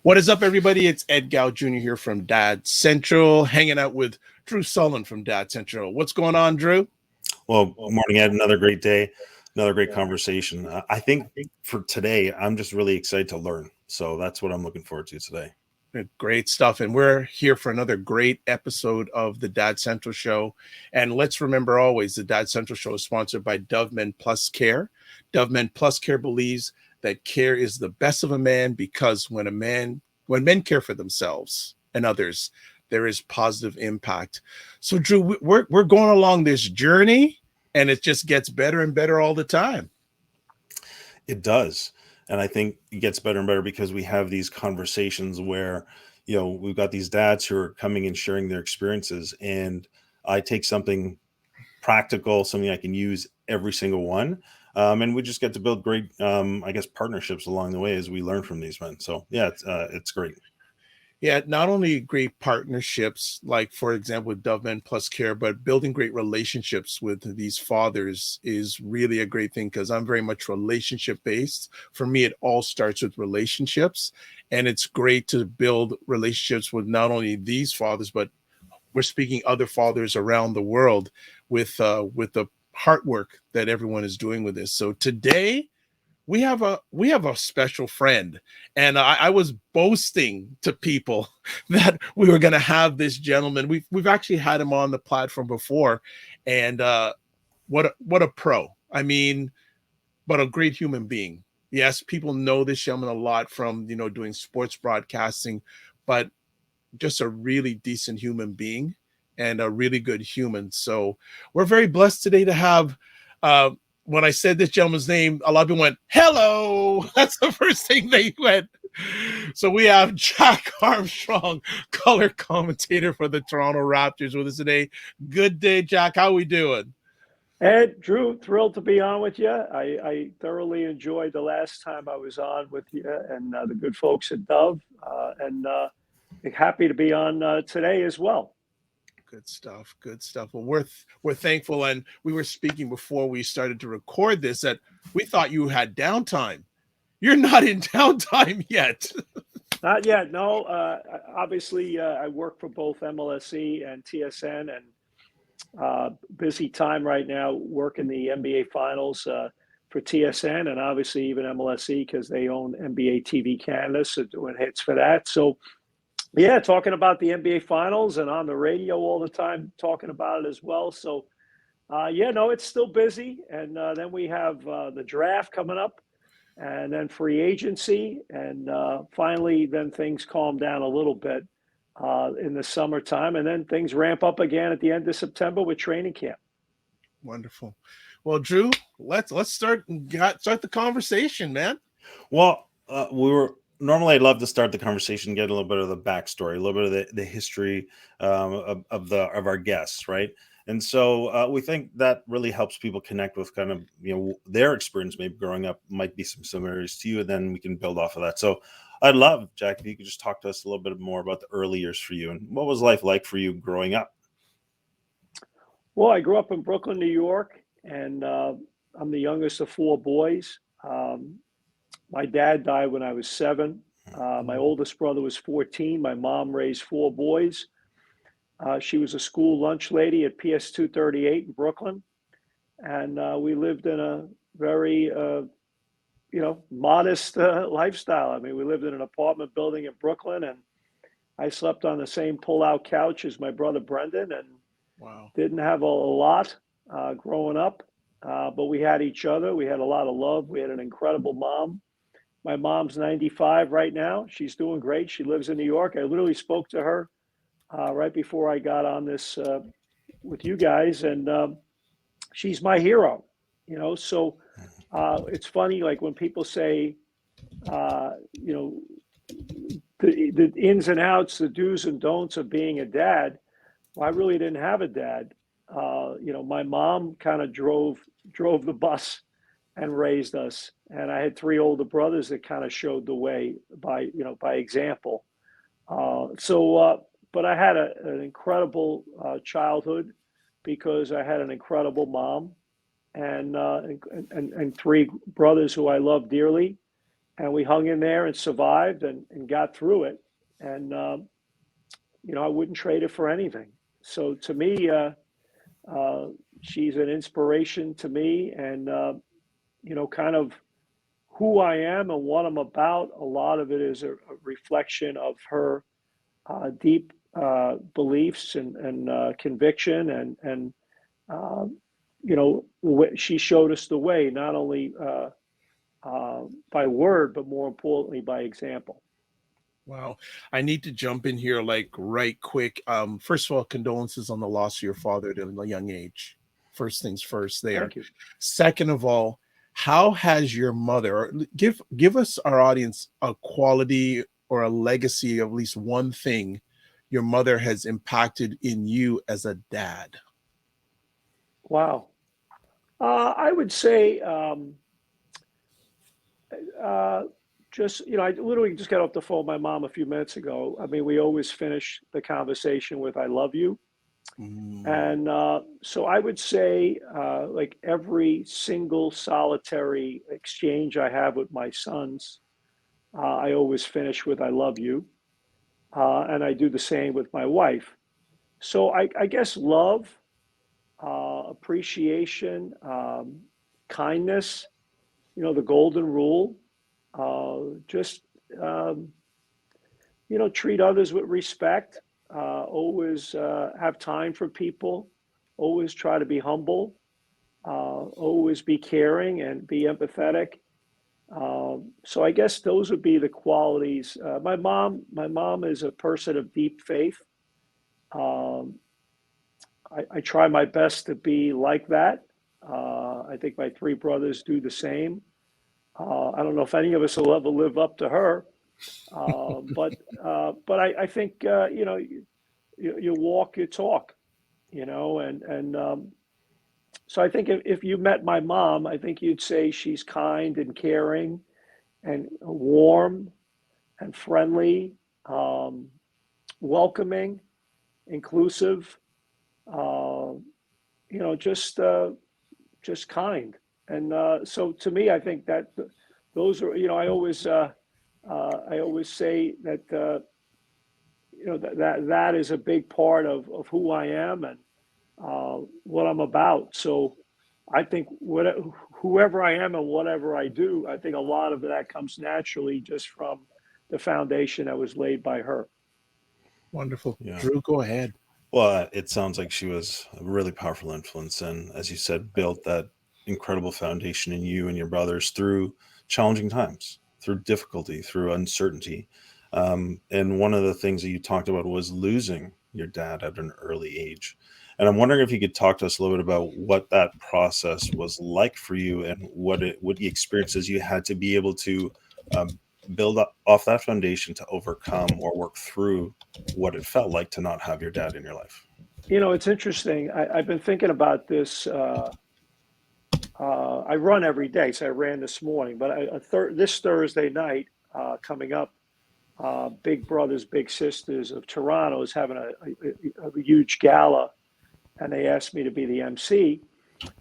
What is up, everybody? It's Ed Gow Jr. here from Dad Central, hanging out with Drew Sullivan from Dad Central. What's going on, Drew? Well, morning, Ed. Another great day, another great conversation. I think for today, I'm just really excited to learn. So that's what I'm looking forward to today. Great stuff. And we're here for another great episode of the Dad Central Show. And let's remember always the Dad Central Show is sponsored by Dove Men Plus Care. Dove Men Plus Care believes that care is the best of a man because when men care for themselves and others, there is positive impact. So, Drew, we're going along this journey, and it just gets better and better all the time. It does. And I think it gets better and better because we have these conversations where, we've got these dads who are coming and sharing their experiences. And I take something practical, something I can use every single one. And we just get to build great, partnerships along the way as we learn from these men. So, yeah, it's great. Yeah, not only great partnerships, like for example with Dove Men Plus Care, but building great relationships with these fathers is really a great thing because I'm very much relationship based. For me, it all starts with relationships, and it's great to build relationships with not only these fathers, but we're speaking other fathers around the world with the heart work that everyone is doing with this. So today we have a special friend, and I was boasting to people that we were going to have this gentleman. We've actually had him on the platform before, and what a pro! I mean, but a great human being. Yes, people know this gentleman a lot from doing sports broadcasting, but just a really decent human being and a really good human. So we're very blessed today to have. When I said this gentleman's name, a lot of people went, "Hello." That's the first thing they went. So we have Jack Armstrong, color commentator for the Toronto Raptors, with us today. Good day, Jack. How we doing? Ed, Drew, thrilled to be on with you. I thoroughly enjoyed the last time I was on with you and the good folks at Dove, and happy to be on today as well. Good stuff. Good stuff. Well, we're thankful, and we were speaking before we started to record this that we thought you had downtime. You're not in downtime yet. Not yet, no. Obviously, I work for both MLSE and TSN, and busy time right now working the NBA Finals for TSN, and obviously even MLSE because they own NBA TV Canada, so doing hits for that. So yeah, talking about the NBA Finals and on the radio all the time, talking about it as well. So, yeah, no, it's still busy. And then we have the draft coming up and then free agency. And finally, then things calm down a little bit in the summertime. And then things ramp up again at the end of September with training camp. Wonderful. Well, Drew, let's start the conversation, man. Well, normally I'd love to start the conversation, get a little bit of the backstory, a little bit of the history of our guests, right? And so we think that really helps people connect with kind of their experience, maybe growing up, might be some similarities to you, and then we can build off of that. So I'd love, Jack, if you could just talk to us a little bit more about the early years for you and what was life like for you growing up. Well, I grew up in Brooklyn, New York, and I'm the youngest of four boys. My dad died when I was 7. My oldest brother was 14. My mom raised 4 boys. She was a school lunch lady at PS 238 in Brooklyn. And we lived in a very, modest lifestyle. I mean, we lived in an apartment building in Brooklyn, and I slept on the same pull-out couch as my brother Brendan, and Wow. didn't have a lot growing up. But we had each other. We had a lot of love. We had an incredible mom. My mom's 95 right now. She's doing great. She lives in New York. I literally spoke to her right before I got on this with you guys, and she's my hero. So it's funny, like when people say, the ins and outs, the do's and don'ts of being a dad. Well, I really didn't have a dad. My mom kind of drove the bus and raised us. And I had 3 older brothers that kind of showed the way by example. But I had an incredible childhood because I had an incredible mom and 3 brothers who I love dearly. and we hung in there and survived and got through it. And I wouldn't trade it for anything. So to me, uh, she's an inspiration to me, and kind of who I am and what I'm about. A lot of it is a reflection of her deep beliefs and conviction, and uh, she showed us the way, not only by word, but more importantly by example. Wow. I need to jump in here like right quick. First of all, condolences on the loss of your father at a young age. First things first there. Thank you. Second of all, how has your mother, or give us, our audience, a quality or a legacy of at least one thing your mother has impacted in you as a dad? Wow. I would say uh, just, I literally just got off the phone with my mom a few minutes ago. I mean, we always finish the conversation with "I love you." Mm, And so I would say, like every single solitary exchange I have with my sons, I always finish with "I love you." And I do the same with my wife. So I guess love, appreciation, kindness, the golden rule, just, um, treat others with respect, always have time for people, always try to be humble, always be caring and be empathetic. So I guess those would be the qualities. My mom is a person of deep faith. Um, I try my best to be like that. I think my three brothers do the same. I don't know if any of us will ever live up to her, but I think you walk your talk, and so I think if you met my mom, I think you'd say she's kind and caring and warm and friendly, um, welcoming, inclusive, uh, just kind. And so to me, I think that those are, I always say that, that is a big part of who I am and what I'm about. So I think whoever I am and whatever I do, I think a lot of that comes naturally just from the foundation that was laid by her. wonderful. Yeah. Drew, go ahead. Well, it sounds like she was a really powerful influence, and as you said, built that incredible foundation in you and your brothers through challenging times, through difficulty, through uncertainty. And one of the things that you talked about was losing your dad at an early age. And I'm wondering if you could talk to us a little bit about what that process was like for you, and what the experiences you had to be able to um, build up off that foundation to overcome or work through what it felt like to not have your dad in your life. It's interesting. I've been thinking about this. I run every day, so I ran this morning, but this Thursday night coming up, Big Brothers Big Sisters of Toronto is having a huge gala, and they asked me to be the MC,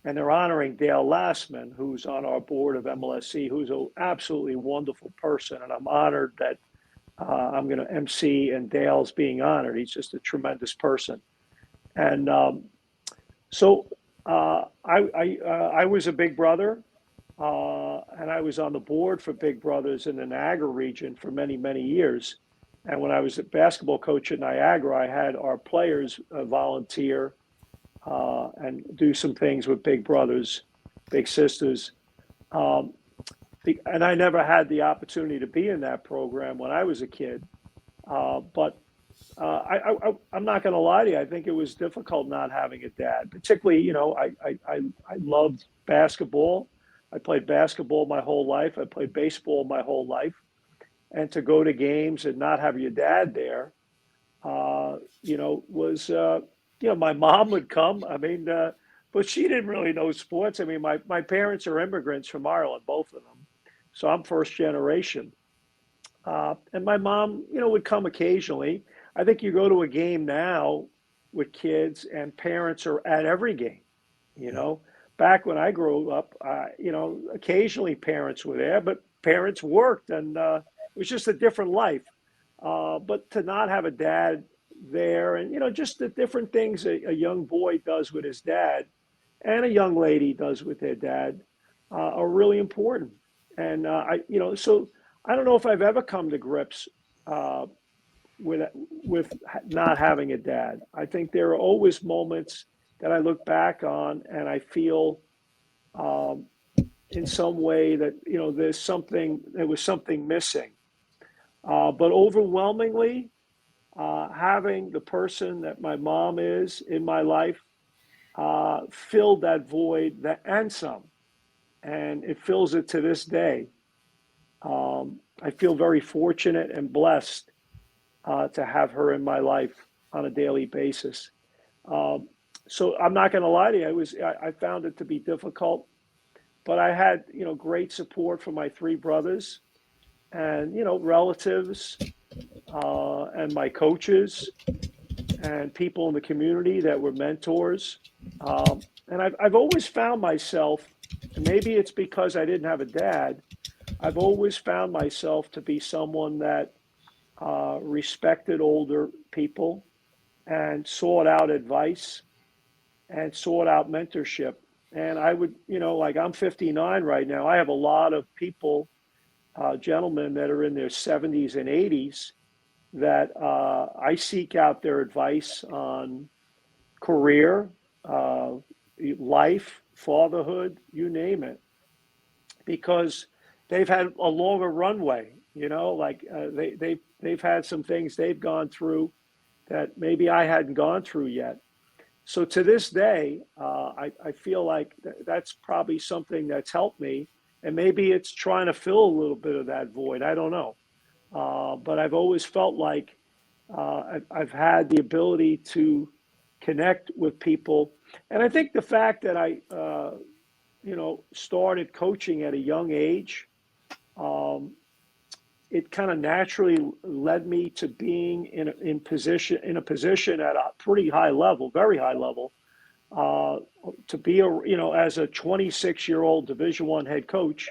and they're honoring Dale Lastman, who's on our board of MLSC, who's an absolutely wonderful person, and I'm honored that I'm going to MC and Dale's being honored. He's just a tremendous person, and so I was a Big Brother, and I was on the board for Big Brothers in the Niagara region for many, many years. And when I was a basketball coach at Niagara, I had our players volunteer and do some things with Big Brothers, Big Sisters. Um, and I never had the opportunity to be in that program when I was a kid. But I'm not going to lie to you. I think it was difficult not having a dad, particularly, I loved basketball. I played basketball my whole life. I played baseball my whole life. And to go to games and not have your dad there, was, my mom would come. I mean, but she didn't really know sports. I mean, my parents are immigrants from Ireland, both of them. So I'm first generation. And my mom, would come occasionally. I think you go to a game now with kids and parents are at every game, you Yeah. know. Back when I grew up, occasionally parents were there, but parents worked, and it was just a different life. But to not have a dad there, and just the different things a young boy does with his dad, and a young lady does with their dad, are really important. And so I don't know if I've ever come to grips uh, with not having a dad. I think there are always moments that I look back on and I feel um, in some way that there was something missing. But overwhelmingly, having the person that my mom is in my life filled that void and some, and it fills it to this day. I feel very fortunate and blessed to have her in my life on a daily basis. Um, so I'm not going to lie to you. I found it to be difficult, but I had great support from my three brothers and relatives and my coaches and people in the community that were mentors. And I've always found myself, and maybe it's because I didn't have a dad, I've always found myself to be someone that respected older people and sought out advice and sought out mentorship. And I would, like I'm 59 right now. I have a lot of people, gentlemen that are in their 70s and 80s that I seek out their advice on career, uh, life, fatherhood, you name it, because they've had a longer runway. Like they've had some things they've gone through that maybe I hadn't gone through yet. So to this day, I feel like that's probably something that's helped me, and maybe it's trying to fill a little bit of that void. I don't know, but I've always felt like I've had the ability to connect with people, and I think the fact that I, started coaching at a young age, um, it kind of naturally led me to being in a position at a pretty high level, very high level, uh, to be as a 26-year-old Division I head coach.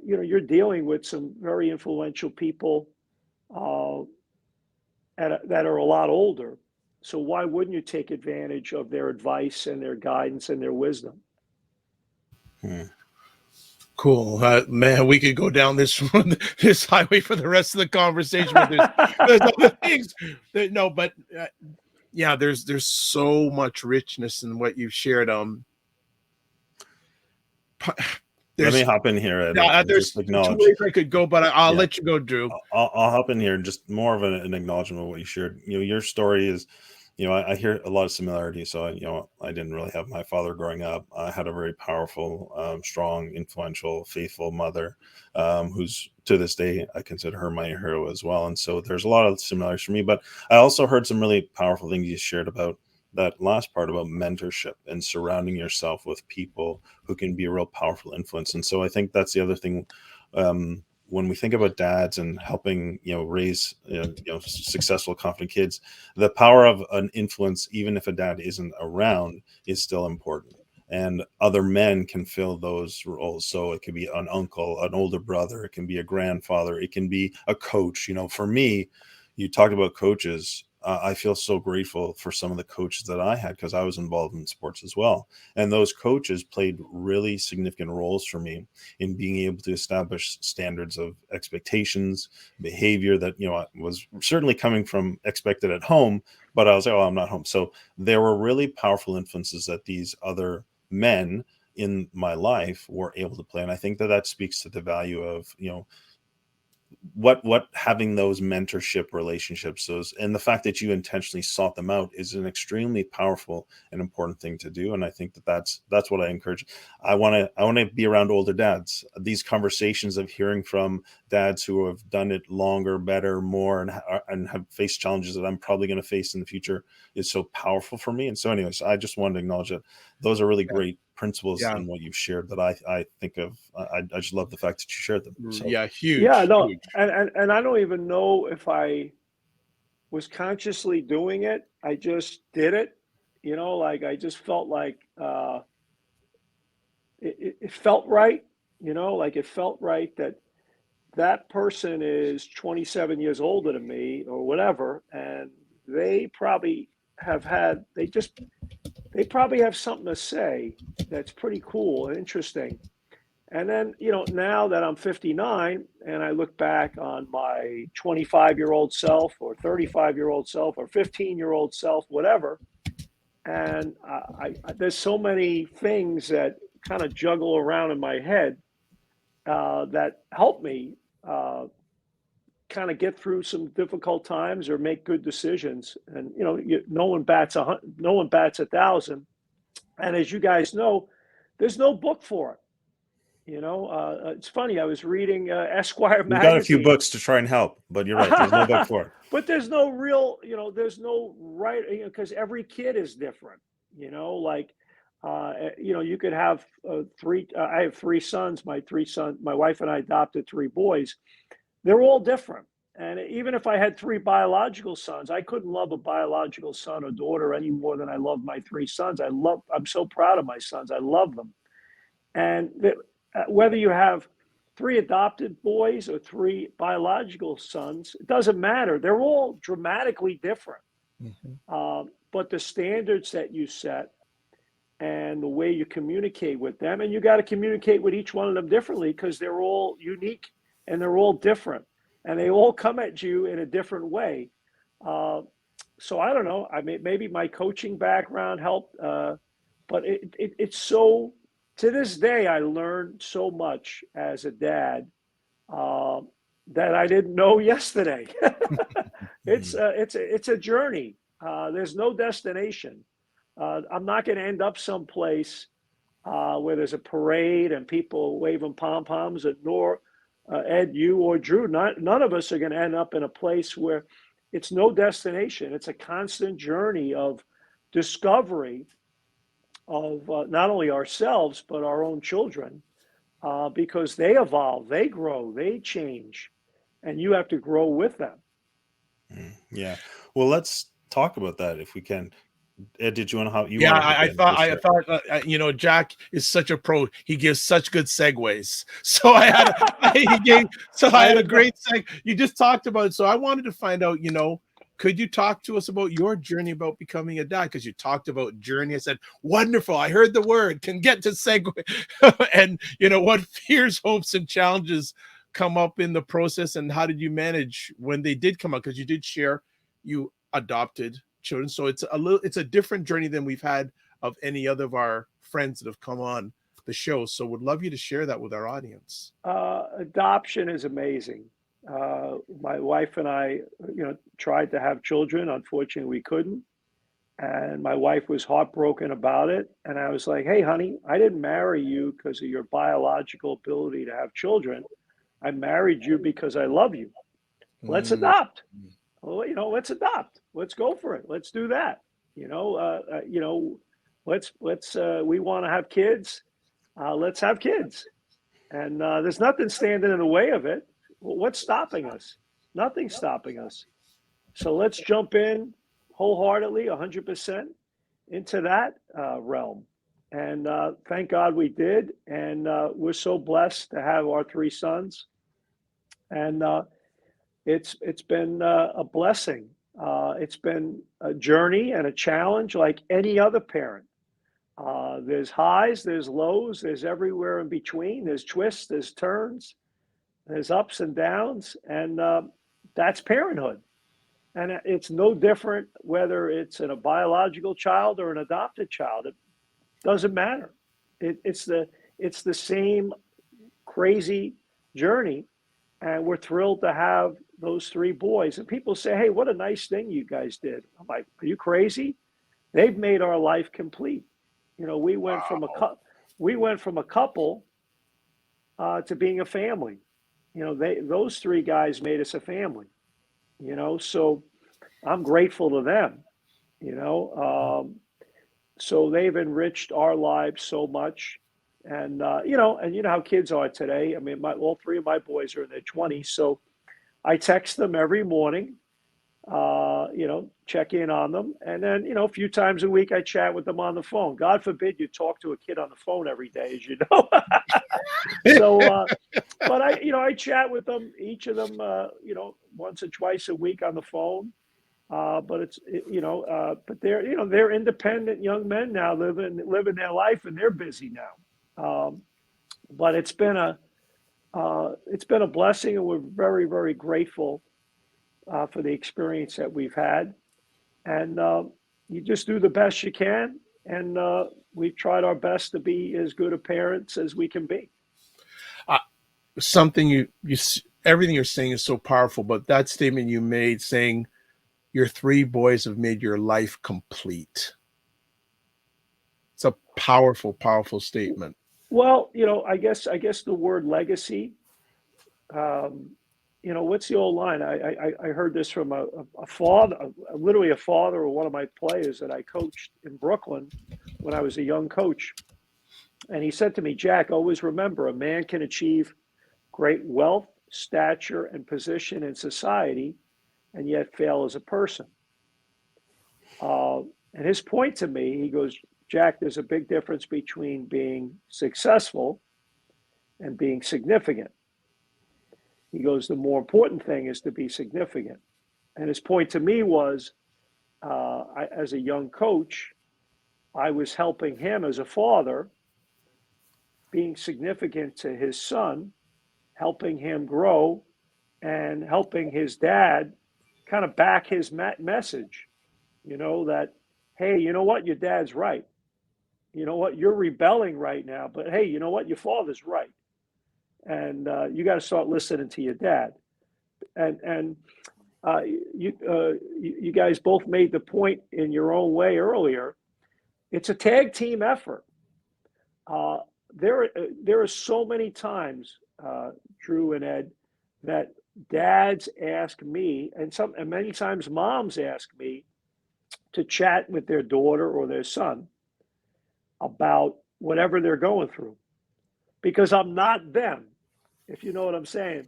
You're dealing with some very influential people uh, that are a lot older. So why wouldn't you take advantage of their advice and their guidance and their wisdom? Hmm. Cool, man. We could go down this this highway for the rest of the conversation, but there's other things that no, but yeah, there's so much richness in what you've shared. Let me There's hop in here and just there's two acknowledge. ways I could go, but I'll Yeah, let you go, Drew. I'll hop in here and just more of an acknowledgement of what you shared. Your story is, I hear a lot of similarities. So, I didn't really have my father growing up. I had a very powerful, strong, influential, faithful mother, who's to this day, I consider her my hero as well. And so there's a lot of similarities for me, but I also heard some really powerful things you shared about that last part about mentorship and surrounding yourself with people who can be a real powerful influence. And so I think that's the other thing. When we think about dads and helping raise successful confident kids, the power of an influence, even if a dad isn't around, is still important, and other men can fill those roles. So it could be an uncle, an older brother, it can be a grandfather, it can be a coach. For me, you talked about coaches. I feel so grateful for some of the coaches that I had, because I was involved in sports as well, and those coaches played really significant roles for me in being able to establish standards of expectations, behavior that was certainly coming from expected at home, but I was like, oh, I'm not home. So there were really powerful influences that these other men in my life were able to play, and I think that speaks to the value of what having those mentorship relationships, those, and the fact that you intentionally sought them out, is an extremely powerful and important thing to do. And I think that that's what I encourage. I want to be around older dads. These conversations of hearing from dads who have done it longer, better, more, and have faced challenges that I'm probably going to face in the future is so powerful for me. And so anyways, I just wanted to acknowledge that those are really Yeah, great principles yeah, in what you've shared that I think of. I just love the fact that you shared them. So yeah. Yeah, Huge, no, huge. and I don't even know if I was consciously doing it. I just did it. Like I just felt like it felt right. Like it felt right that that person is 27 years older than me or whatever, and they probably have had, they probably have something to say that's pretty cool and interesting. And then, now that I'm 59 and I look back on my 25-year-old self or 35-year-old self or 15-year-old self, whatever, and there's so many things that kind of juggle around in my head that help me kind of get through some difficult times or make good decisions. And no one bats a thousand. And as you guys know, there's no book for it. It's funny. I was reading Esquire We got a few magazine. books to try and help, but you're right. There's no book for it. But there's no real, there's no right, because every kid is different. Like, you could have three. I have three sons. My wife and I adopted three boys. They're all different. And even if I had three biological sons, I couldn't love a biological son or daughter any more than I love my three sons. I'm so proud of my sons. I love them. And whether you have three adopted boys or three biological sons, it doesn't matter. They're all dramatically different. But the standards that you set and the way you communicate with them, and you got to communicate with each one of them differently because they're all unique and they're all different and they all come at you in a different way. So I don't know. I mean, maybe my coaching background helped, but it's so, to this day, I learned so much as a dad that I didn't know yesterday. It's a journey. There's no destination. I'm not going to end up someplace where there's a parade and people waving pom-poms, nor Ed, you or Drew. None of us are going to end up in a place where it's no destination. It's a constant journey of discovery of not only ourselves, but our own children, because they evolve, they grow, they change, and you have to grow with them. Yeah. Well, let's talk about that if we can. Ed, did you want to help? I thought, Jack is such a pro. He gives such good segues. So I had a great seg. You just talked about it. So I wanted to find out, could you talk to us about your journey about becoming a dad? Because you talked about journey. I said, wonderful. I heard the word, can get to segue. And, what fears, hopes, and challenges come up in the process, and how did you manage when they did come up? Because you did share you adopted children, so it's a different journey than we've had of any other of our friends that have come on the show. So would love you to share that with our audience. Adoption is amazing. My wife and I, tried to have children. Unfortunately, we couldn't. And my wife was heartbroken about it. And I was like, hey, honey, I didn't marry you because of your biological ability to have children. I married you because I love you. Let's adopt. Well, let's adopt. Let's go for it. Let's do that. Let's we want to have kids. Let's have kids. And there's nothing standing in the way of it. Well, what's stopping us? Nothing's stopping us. So let's jump in wholeheartedly, 100% into that realm. And thank God we did. And we're so blessed to have our three sons. And it's been a blessing. It's been a journey and a challenge like any other parent. There's highs, there's lows, there's everywhere in between. There's twists, there's turns, there's ups and downs, and that's parenthood. And it's no different whether it's a biological child or an adopted child. It doesn't matter. It's the same crazy journey, and we're thrilled to have those three boys. And people say, hey, what a nice thing you guys did. I'm like, are you crazy? They've made our life complete. We went from a couple to being a family. Those three guys made us a family. So I'm grateful to them. So they've enriched our lives so much. And how kids are today. I mean, all three of my boys are in their 20s, so I text them every morning. check in on them. And then, a few times a week, I chat with them on the phone. God forbid you talk to a kid on the phone every day, as you know. So, but I chat with them, each of them, once or twice a week on the phone. But they're independent young men now, living their life, and they're busy now. But it's been a blessing, and we're very, very grateful for the experience that we've had. And you just do the best you can, and we've tried our best to be as good a parents as we can be. Something you everything you're saying is so powerful, but that statement you made saying your three boys have made your life complete. It's a powerful, powerful statement. Well, I guess the word legacy. What's the old line? I heard this from a father, literally a father of one of my players that I coached in Brooklyn when I was a young coach. And he said to me, Jack, always remember, a man can achieve great wealth, stature, and position in society, and yet fail as a person. And his point to me, he goes, Jack, there's a big difference between being successful and being significant. He goes, the more important thing is to be significant. And his point to me was, as a young coach, I was helping him as a father, being significant to his son, helping him grow, and helping his dad kind of back his message, that, hey, you know what? Your dad's right. You know what? You're rebelling right now, but hey, you know what? Your father's right. And you got to start listening to your dad. And you guys both made the point in your own way earlier. It's a tag team effort. There are so many times, Drew and Ed, that dads ask me, and many times moms ask me to chat with their daughter or their son about whatever they're going through, because I'm not them, if you know what I'm saying.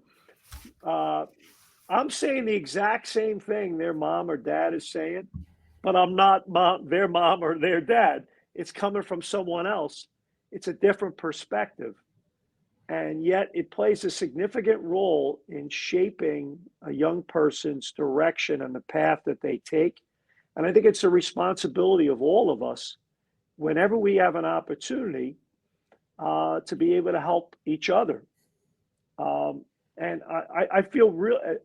I'm saying the exact same thing their mom or dad is saying, but I'm not their mom or their dad. It's coming from someone else. It's a different perspective. And yet it plays a significant role in shaping a young person's direction and the path that they take. And I think it's a responsibility of all of us, whenever we have an opportunity, to be able to help each other. And I feel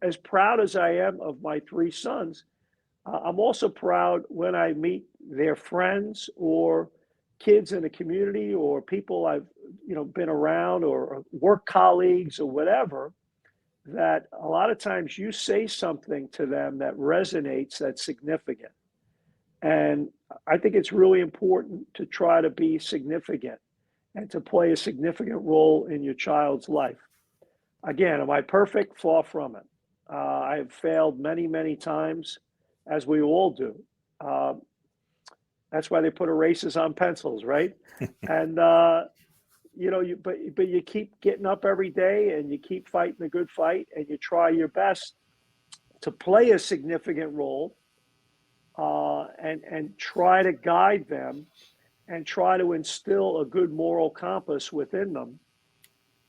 as proud as I am of my three sons. I'm also proud when I meet their friends or kids in the community or people I've been around or work colleagues or whatever, that a lot of times you say something to them that resonates, that's significant. And I think it's really important to try to be significant and to play a significant role in your child's life. Again, am I perfect? Far from it. I have failed many, many times, as we all do. That's why they put erasers on pencils, right? And but you keep getting up every day, and you keep fighting a good fight, and you try your best to play a significant role, and try to guide them, and try to instill a good moral compass within them,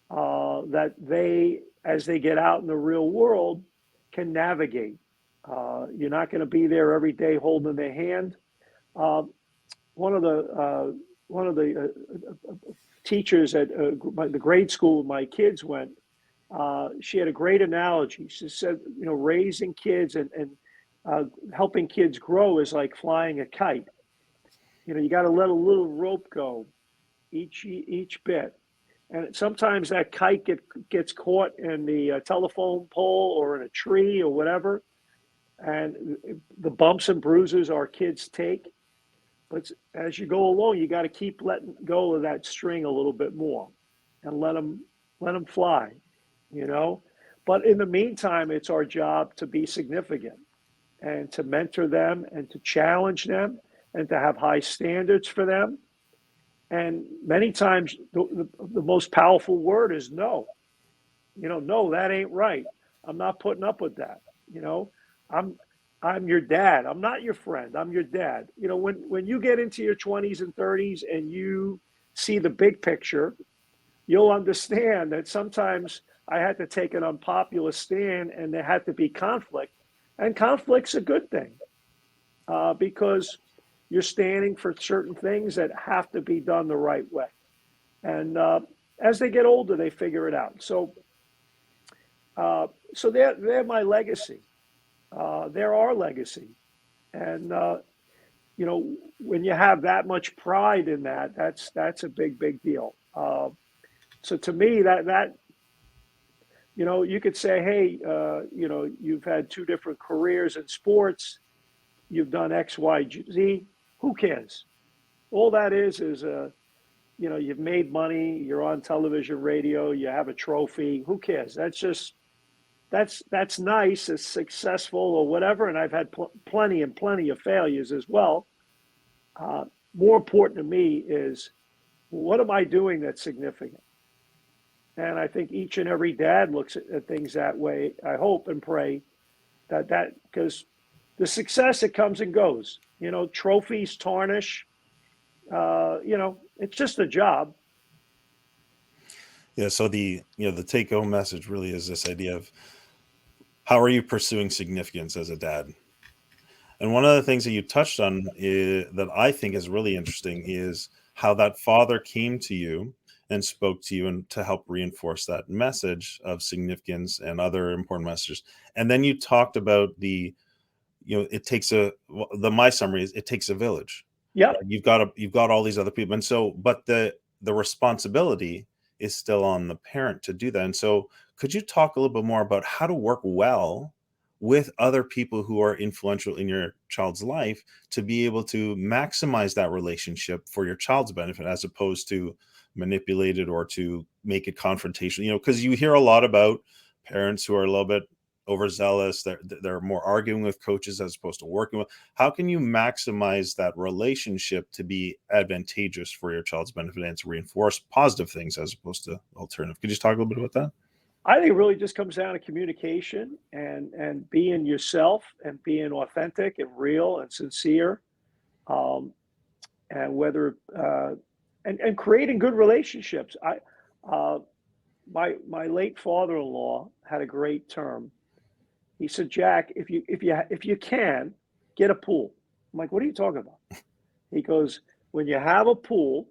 that they, as they get out in the real world, can navigate. You're not going to be there every day holding their hand. One of the teachers at the grade school my kids went, she had a great analogy. She said, raising kids and helping kids grow is like flying a kite. You got to let a little rope go each bit. And sometimes that kite gets caught in the telephone pole or in a tree or whatever. And the bumps and bruises our kids take. But as you go along, you got to keep letting go of that string a little bit more and let them fly, But in the meantime, it's our job to be significant and to mentor them and to challenge them and to have high standards for them. And many times the most powerful word is no. No, that ain't right. I'm not putting up with that. I'm I'm your dad. I'm not your friend. I'm your dad. You know, when you get into your 20s and 30s and you see the big picture, you'll understand that sometimes I had to take an unpopular stand and there had to be conflict. And conflict's a good thing because you're standing for certain things that have to be done the right way. And as they get older, they figure it out. So they're my legacy. They're our legacy. And you know, when you have that much pride in that, that's a big deal. So to me, that you know, you could say, hey, you know, you've had two different careers in sports, you've done X, Y, Z. Who cares? All that is you know, you've made money, you're on television, radio, you have a trophy. Who cares? That's just that's nice, it's successful or whatever. And I've had plenty of failures as well. More important to me is what am I doing that's significant? And I think each and every dad looks at things that way. I hope and pray that because the success it comes and goes. You know, trophies tarnish. You know, it's just a job. Yeah. So the take home message really is this idea of how are you pursuing significance as a dad? And one of the things that you touched on that I think is really interesting is how that father came to you and spoke to you and to help reinforce that message of significance and other important messages. And then you talked about it takes my summary is it takes a village. Yep. Right? You've got all these other people. And so, but the responsibility is still on the parent to do that. And so could you talk a little bit more about how to work well with other people who are influential in your child's life to be able to maximize that relationship for your child's benefit as opposed to manipulate it or to make it confrontational? Because you hear a lot about parents who are a little bit overzealous, they're more arguing with coaches as opposed to working with. How can you maximize that relationship to be advantageous for your child's benefit and to reinforce positive things as opposed to alternative? Could you just talk a little bit about that? I think it really just comes down to communication and being yourself and being authentic and real and sincere, um, and whether and creating good relationships. Uh, my late father-in-law had a great term. He said, Jack, if you can get a pool. I'm like, what are you talking about? He goes, when you have a pool,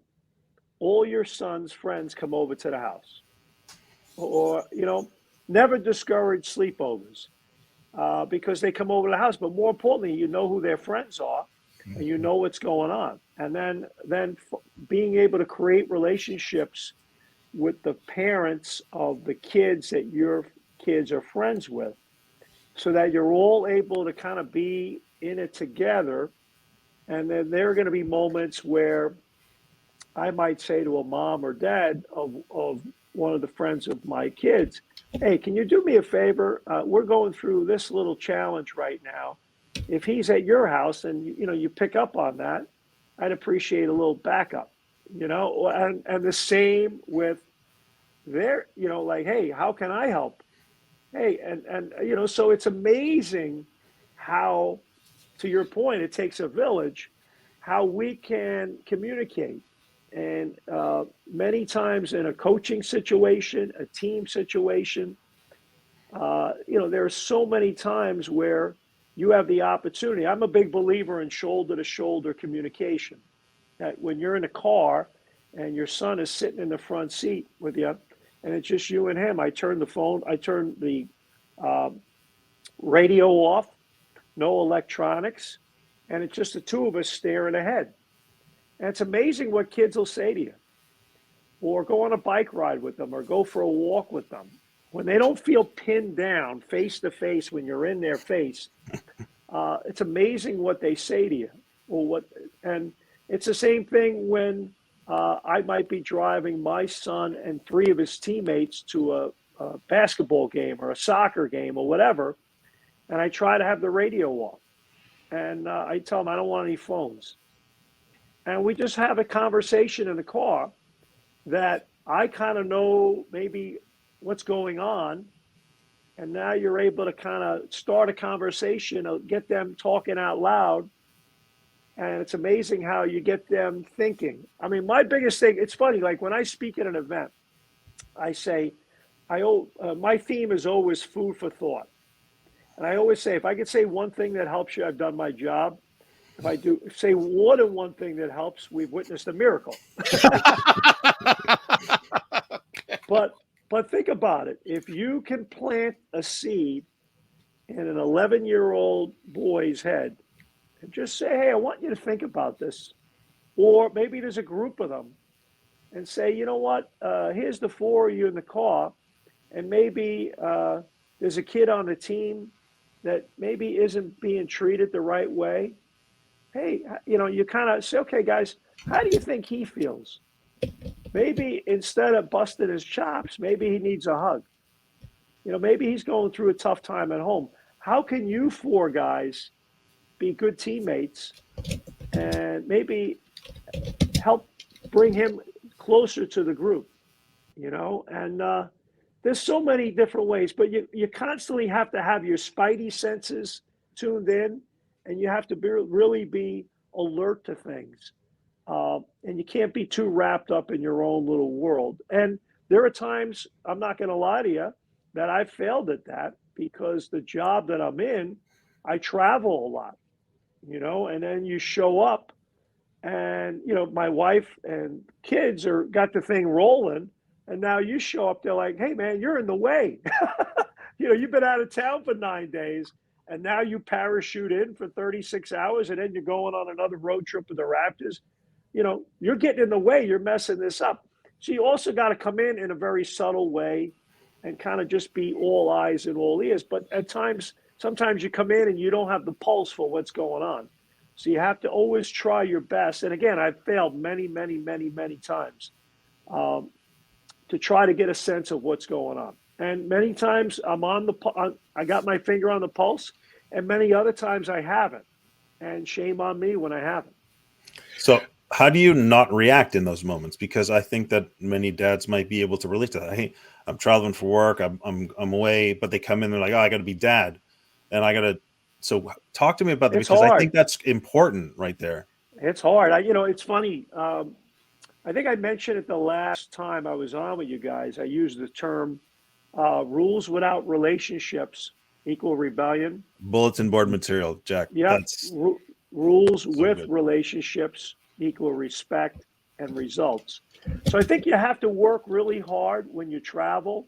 all your son's friends come over to the house. Or, you know, never discourage sleepovers because they come over to the house. But more importantly, you know who their friends are and you know what's going on. And then being able to create relationships with the parents of the kids that your kids are friends with so that you're all able to kind of be in it together. And then there are going to be moments where I might say to a mom or dad of one of the friends of my kids, hey, can you do me a favor? We're going through this little challenge right now. If he's at your house and you know you pick up on that, I'd appreciate a little backup, you know, and the same with their, you know, like, hey, how can I help? Hey, and you know, so it's amazing how, to your point, it takes a village, how we can communicate. And many times in a coaching situation, a team situation, you know, there are so many times where you have the opportunity. I'm a big believer in shoulder to shoulder communication. That when you're in a car and your son is sitting in the front seat with you, and it's just you and him, I turn the uh, radio off, no electronics, and it's just the two of us staring ahead. And it's amazing what kids will say to you, or go on a bike ride with them, or go for a walk with them. When they don't feel pinned down face to face, when you're in their face, it's amazing what they say to you, or what. And it's the same thing when I might be driving my son and three of his teammates to a basketball game or a soccer game or whatever, and I try to have the radio off, and I tell them I don't want any phones, and we just have a conversation in the car that I kind of know maybe what's going on, And now you're able to kind of start a conversation, get them talking out loud. And it's amazing how you get them thinking. I mean, my biggest thing, it's funny, like when I speak at an event, I say, my theme is always food for thought. And I always say, if I could say one thing that helps you, I've done my job. If I do say more than one thing that helps, we've witnessed a miracle. But think about it. If you can plant a seed in an 11-year-old boy's head and just say, hey, I want you to think about this. Or maybe there's a group of them and say, you know what, here's the four of you in the car. And maybe there's a kid on the team that maybe isn't being treated the right way. Hey, you kind of say, okay, guys, how do you think he feels? Maybe instead of busting his chops, maybe he needs a hug. Maybe he's going through a tough time at home. How can you four guys be good teammates and maybe help bring him closer to the group? And there's so many different ways, but you constantly have to have your spidey senses tuned in, and you have to really be alert to things. And you can't be too wrapped up in your own little world. And there are times, I'm not going to lie to you, that I failed at that because the job that I'm in, I travel a lot, and then you show up and, my wife and kids got the thing rolling. And now you show up, they're like, hey, man, you're in the way. You've been out of town for 9 days, and now you parachute in for 36 hours, and then you're going on another road trip with the Raptors. You're getting in the way. You're messing this up. So you also got to come in a very subtle way and kind of just be all eyes and all ears. But at times, sometimes you come in and you don't have the pulse for what's going on. So you have to always try your best. And again, I've failed many, many, many, many times. To try to get a sense of what's going on. And many times I got my finger on the pulse, and many other times I haven't. And shame on me when I haven't. So how do you not react in those moments? Because I think that many dads might be able to relate to that. Hey, I'm traveling for work. I'm away, but they come in, they're like, oh, I got to be dad. And I got to, so talk to me about that, because hard. I think that's important right there. It's hard. It's funny. I think I mentioned it the last time I was on with you guys. I used the term rules without relationships equal rebellion. Bulletin board material, Jack. Yeah. Rules so with good. Relationships equal respect and results. So I think you have to work really hard when you travel.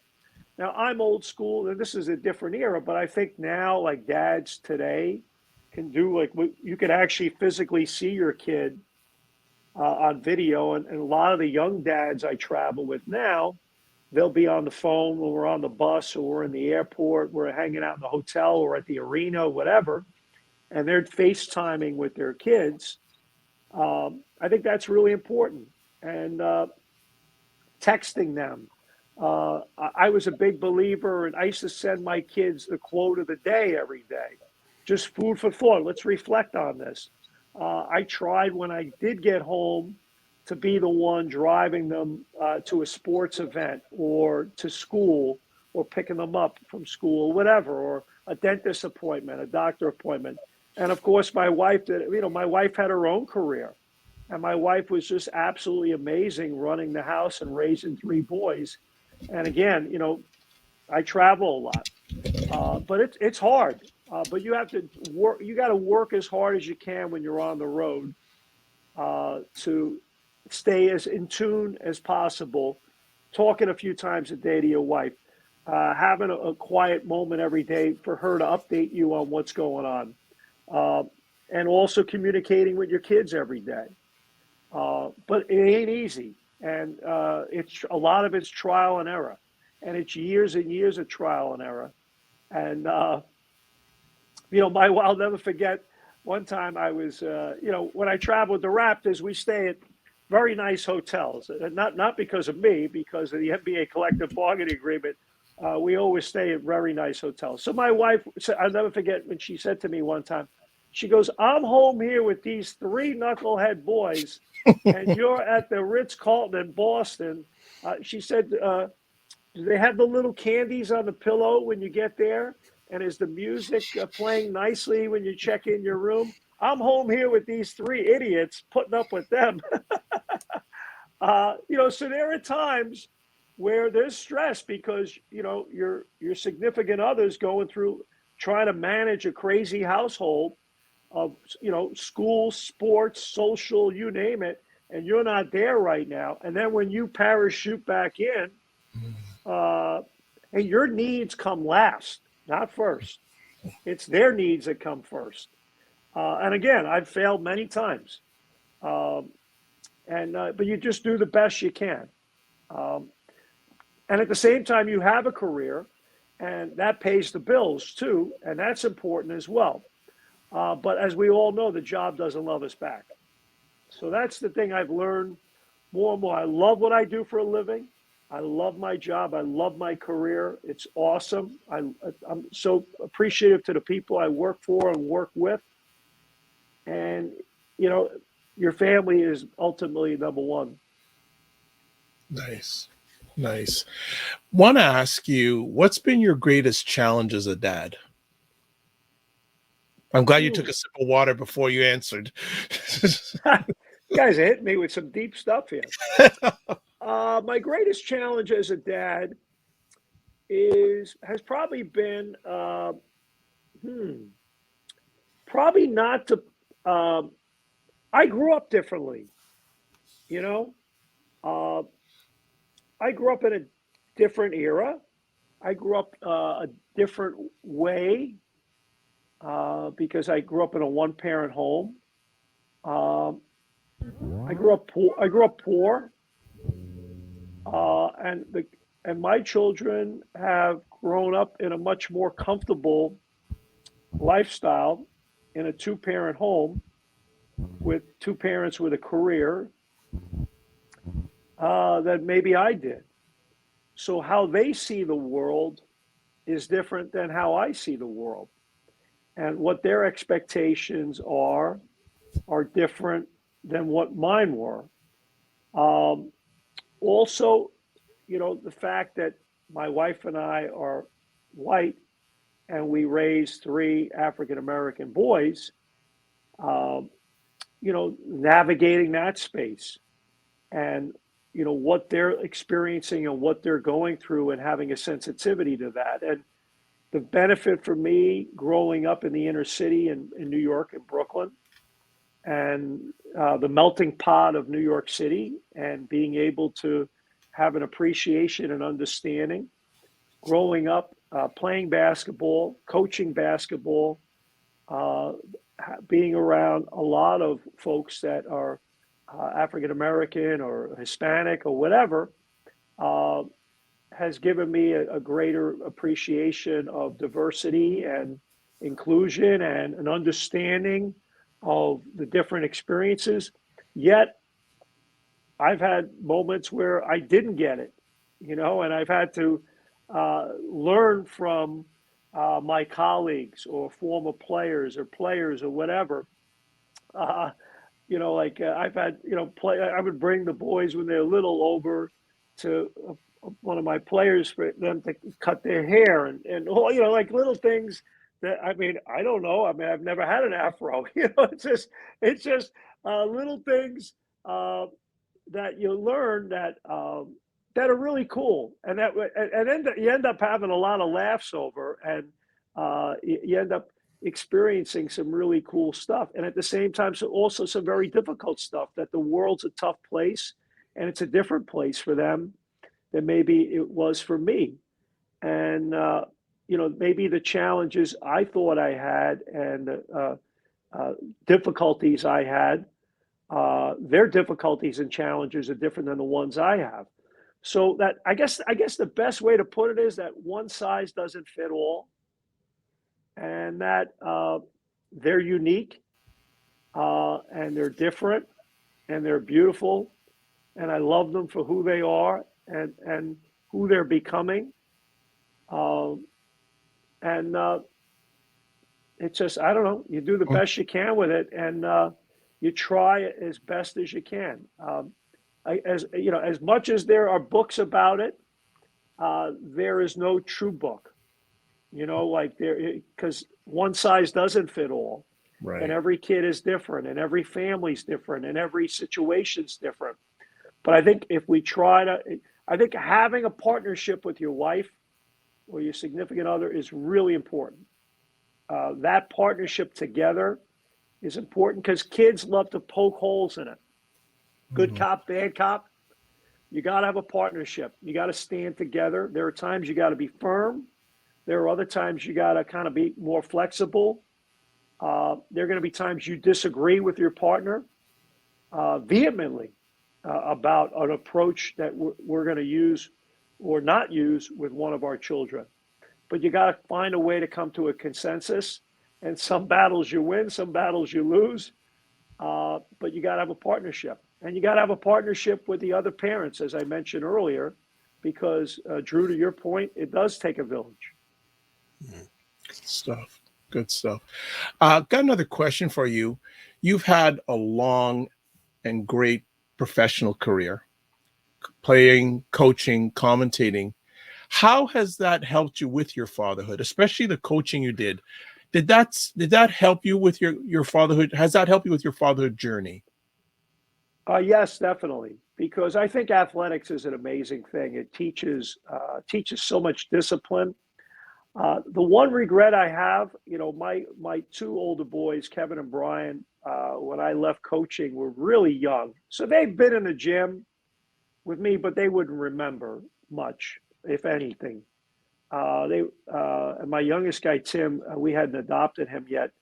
Now, I'm old school, and this is a different era, but I think now, like dads today can do, like, you could actually physically see your kid on video, and a lot of the young dads I travel with now, they'll be on the phone when we're on the bus or we're in the airport, we're hanging out in the hotel or at the arena, whatever, and they're FaceTiming with their kids. I think that's really important. And texting them. I was a big believer, and I used to send my kids the quote of the day every day. Just food for thought. Let's reflect on this. I tried when I did get home to be the one driving them to a sports event or to school or picking them up from school, whatever, or a dentist appointment, a doctor appointment. And of course, my wife my wife had her own career, and my wife was just absolutely amazing running the house and raising 3 boys. And again, I travel a lot, but it's hard. But you have to work. You got to work as hard as you can when you're on the road to stay as in tune as possible. Talking a few times a day to your wife, having a quiet moment every day for her to update you on what's going on, and also communicating with your kids every day. But it ain't easy, and it's a lot of it's trial and error, and it's years and years of trial and error, and. I'll never forget one time I was, when I travel with the Raptors, we stay at very nice hotels. Not because of me, because of the NBA collective bargaining agreement. We always stay at very nice hotels. So my wife, I'll never forget when she said to me one time, she goes, I'm home here with these 3 knucklehead boys, and you're at the Ritz-Carlton in Boston. She said, Do they have the little candies on the pillow when you get there? And is the music playing nicely when you check in your room? I'm home here with these three idiots, putting up with them. So there are times where there's stress because your significant other's going through trying to manage a crazy household of school, sports, social, you name it, and you're not there right now. And then when you parachute back in, and your needs come last, not first. It's their needs that come first. And again, I've failed many times, but you just do the best you can. Um, and at the same time, you have a career, and that pays the bills too, and that's important as well. But as we all know, the job doesn't love us back. So that's the thing I've learned more and more. I love what I do for a living. I love my job. I love my career. It's awesome. I'm so appreciative to the people I work for and work with. And, your family is ultimately number one. Nice. Nice. Want to ask you, what's been your greatest challenge as a dad? I'm glad you took a sip of water before you answered. Guys are hitting me with some deep stuff here. My greatest challenge as a dad has probably been probably not to. I grew up differently, you know. I grew up in a different era. I grew up a different way because I grew up in a one-parent home. Um, I grew up poor. And my children have grown up in a much more comfortable lifestyle in a two-parent home with two parents with a career than maybe I did. So how they see the world is different than how I see the world, and what their expectations are different than what mine were. Um, Also, the fact that my wife and I are white and we raised three African American boys, um, navigating that space and, what they're experiencing and what they're going through and having a sensitivity to that. And the benefit for me growing up in the inner city in New York and Brooklyn and the melting pot of New York City and being able to have an appreciation and understanding. Growing up, playing basketball, coaching basketball, uh, being around a lot of folks that are African American or Hispanic or whatever, uh, has given me a greater appreciation of diversity and inclusion and an understanding of the different experiences. Yet I've had moments where I didn't get it, and I've had to learn from my colleagues or former players or whatever. Uh, I've had, I would bring the boys when they're little over to one of my players for them to cut their hair and all, like little things that, I mean, I don't know. I mean, I've never had an afro, it's just little things that you learn that are really cool, and then you end up having a lot of laughs over, and you end up experiencing some really cool stuff, and at the same time, so also some very difficult stuff. That the world's a tough place, and it's a different place for them than maybe it was for me, and maybe the challenges I thought I had and difficulties I had, their difficulties and challenges are different than the ones I have. So that I guess the best way to put it is that one size doesn't fit all, and that they're unique, and they're different, and they're beautiful, and I love them for who they are and who they're becoming. Um, and It's just, I don't know, you do the best you can with it, and you try it as best as you can. As much as there are books about it, there is no true book, like because one size doesn't fit all. And Right. every kid is different, and every family's different, and every situation's different. But I think if we try to, I think having a partnership with your wife or your significant other is really important. That partnership together is important because kids love to poke holes in it. Good Mhm. cop, bad cop. You got to have a partnership. You got to stand together. There are times you got to be firm. There are other times you got to kind of be more flexible. There are going to be times you disagree with your partner vehemently about an approach that we're going to use or not use with one of our children. But you got to find a way to come to a consensus. And some battles you win, some battles you lose. But you got to have a partnership. And you got to have a partnership with the other parents, as I mentioned earlier, because Drew, to your point, it does take a village. Good stuff. Good stuff. Got another question for you. You've had a long and great professional career, playing, coaching, commentating. How has that helped you with your fatherhood, especially the coaching you did? Did that help you with your fatherhood? Has that helped you with your fatherhood journey? Yes, definitely, because I think athletics is an amazing thing. It teaches so much discipline. The one regret I have, my two older boys, Kevin and Brian, when I left coaching, were really young, so they've been in the gym with me, but they wouldn't remember much, if anything. They and my youngest guy, Tim, we hadn't adopted him yet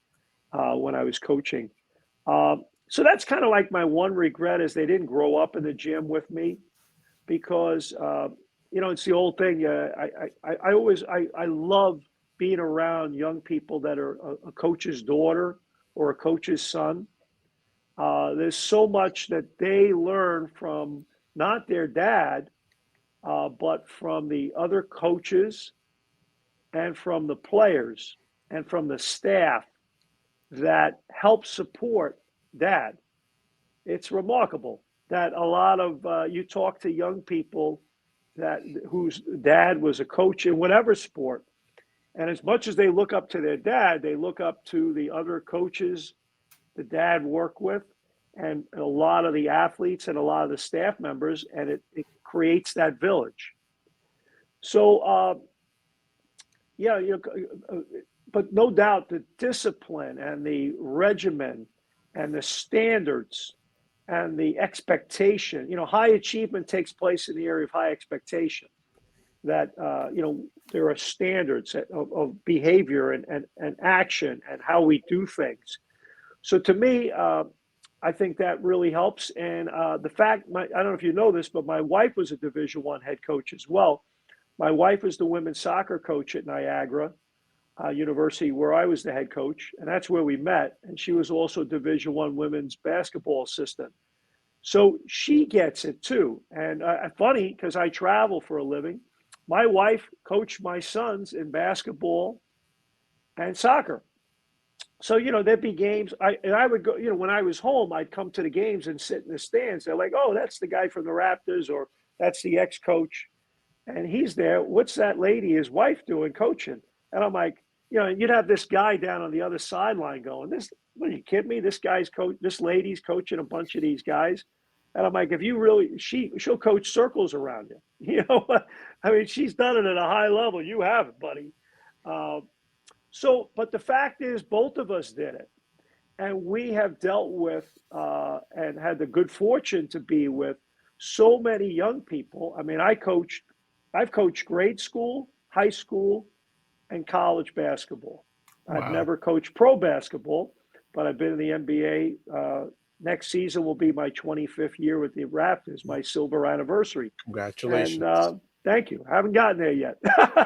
when I was coaching. So that's kind of like my one regret is they didn't grow up in the gym with me because it's the old thing. I love being around young people that are a coach's daughter or a coach's son. There's so much that they learn from not their dad, but from the other coaches and from the players and from the staff that help support dad. It's remarkable that a lot of you talk to young people that whose dad was a coach in whatever sport, and as much as they look up to their dad, they look up to the other coaches the dad worked with, and a lot of the athletes and a lot of the staff members, and it creates that village. So yeah, but no doubt the discipline and the regimen and the standards and the expectation, high achievement takes place in the area of high expectation. That there are standards of behavior and action and how we do things. So to me, I think that really helps. And the fact, I don't know if you know this, but my wife was a Division I head coach as well. My wife was the women's soccer coach at Niagara University, where I was the head coach, and that's where we met. And she was also Division I women's basketball assistant. So she gets it too. And funny, because I travel for a living, my wife coached my sons in basketball and soccer. So, there'd be games. I would go, when I was home, I'd come to the games and sit in the stands. They're like, oh, that's the guy from the Raptors, or that's the ex-coach. And he's there. What's that lady, his wife, doing coaching? And I'm like, you'd have this guy down on the other sideline going, what are you kidding me? This lady's coaching a bunch of these guys. And I'm like, if you really, she'll coach circles around you. I mean, she's done it at a high level. You haven't, buddy. But the fact is, both of us did it. And we have dealt with and had the good fortune to be with so many young people. I mean, I've coached grade school, high school, and college basketball. I've Wow. never coached pro basketball, but I've been in the NBA. Next season will be my 25th year with the Raptors, my silver anniversary. And Congratulations. thank you. I haven't gotten there yet.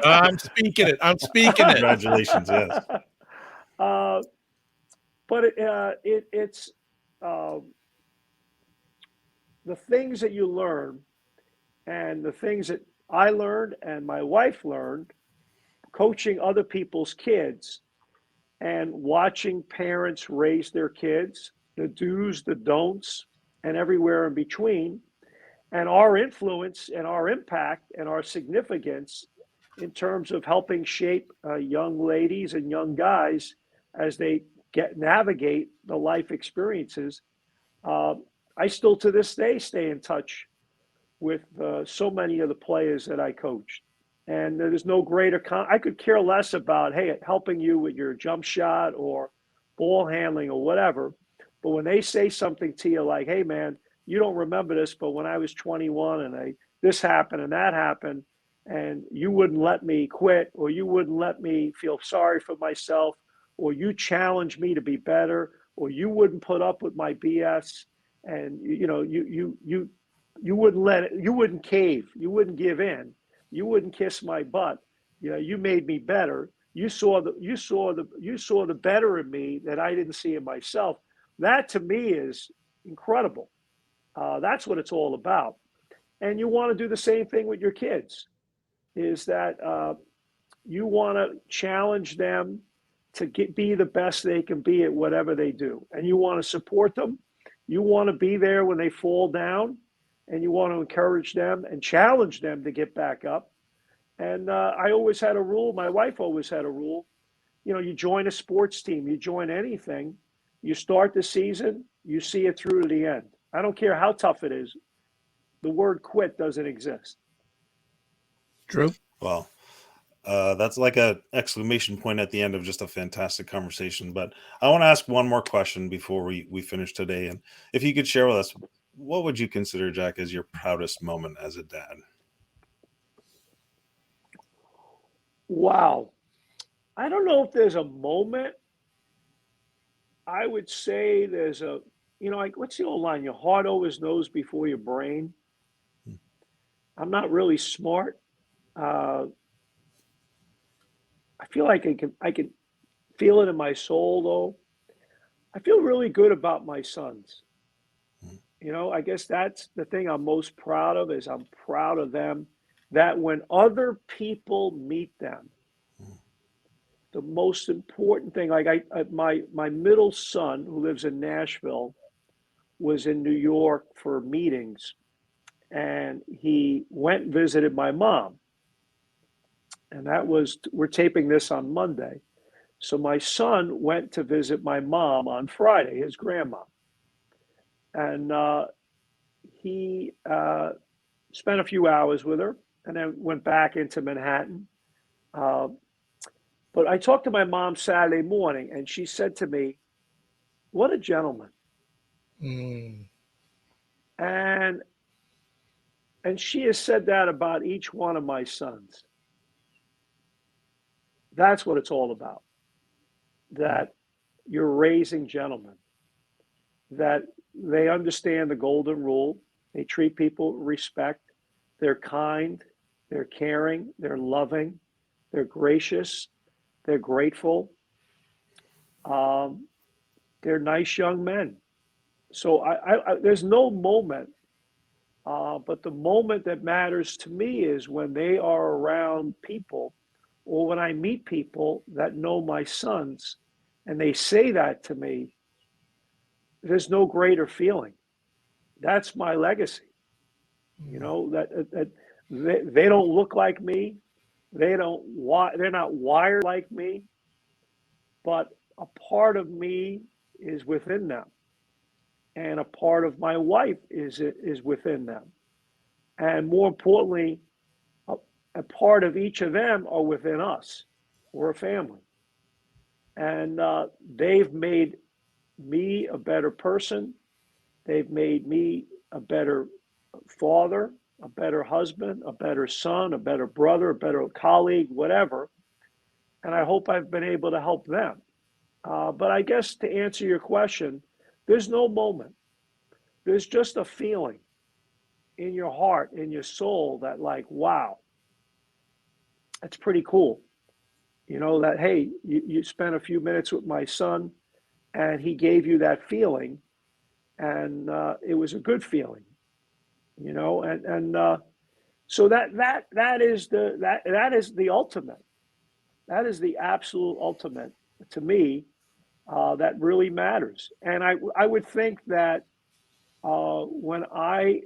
I'm speaking it. I'm speaking it. Congratulations. Yes. But it's the things that you learn and the things that I learned and my wife learned coaching other people's kids and watching parents raise their kids, the do's, the don'ts, and everywhere in between. and our influence and our impact and our significance in terms of helping shape young ladies and young guys as they navigate the life experiences. Uh, I still to this day stay in touch with so many of the players that I coached. And there's no greater, I could care less about, hey, helping you with your jump shot or ball handling or whatever. But when they say something to you like, hey, man, you don't remember this, but when I was 21 and this happened and that happened, and you wouldn't let me quit, or you wouldn't let me feel sorry for myself, or you challenged me to be better, or you wouldn't put up with my BS, and you wouldn't let it, you wouldn't cave, you wouldn't give in, you wouldn't kiss my butt. You made me better. You saw the better in me that I didn't see in myself. That to me is incredible. That's what it's all about. And you want to do the same thing with your kids. Is that you want to challenge them to be the best they can be at whatever they do, and you want to support them. You want to be there when they fall down, and you want to encourage them and challenge them to get back up. And I always had a rule. My wife always had a rule. You join a sports team, you join anything, you start the season, you see it through to the end. I don't care how tough it is. The word quit doesn't exist. Drew? Well, that's like a exclamation point at the end of just a fantastic conversation. But I want to ask one more question before we finish today. And if you could share with us, what would you consider, Jack, as your proudest moment as a dad? Wow. I don't know if there's a moment. I would say there's like, what's the old line? Your heart always knows before your brain. I'm not really smart. Uh, I feel like I can feel it in my soul, though. I feel really good about my sons. I guess that's the thing I'm most proud of, is I'm proud of them, that when other people meet them, the most important thing, like my middle son, who lives in Nashville, was in New York for meetings, and he went and visited my mom. And we're taping this on Monday. So my son went to visit my mom on Friday, his grandma. And he spent a few hours with her and then went back into Manhattan. Uh, but I talked to my mom Saturday morning, and she said to me, "What a gentleman." Mm. And she has said that about each one of my sons. That's what it's all about. That you're raising gentlemen, that they understand the golden rule. They treat people with respect. They're kind, they're caring, they're loving, they're gracious, they're grateful. Um, they're nice young men. So there's no moment, but the moment that matters to me is when they are around people, or when I meet people that know my sons and they say that to me. There's no greater feeling. That's my legacy. That they don't look like me. They're not wired like me, but a part of me is within them, and a part of my wife is within them, and more importantly, a part of each of them are within us. We're a family, and they've made me a better person. They've made me a better father, a better husband, a better son, a better brother, a better colleague, whatever. And I hope I've been able to help them. But I guess to answer your question, there's no moment. There's just a feeling in your heart, in your soul, that like, wow, that's pretty cool. That, hey, you spent a few minutes with my son and he gave you that feeling, and it was a good feeling, and so that is the ultimate. That is the absolute ultimate to me. That really matters. And I would think that when I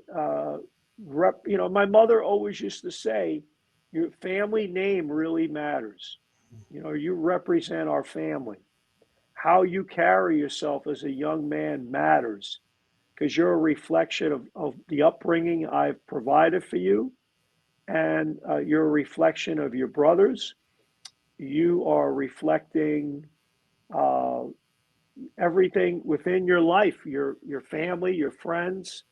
My mother always used to say, your family name really matters. You represent our family. How you carry yourself as a young man matters because you're a reflection of the upbringing I've provided for you, and you're a reflection of your brothers. You are reflecting uh, everything within your life, your family, your friends.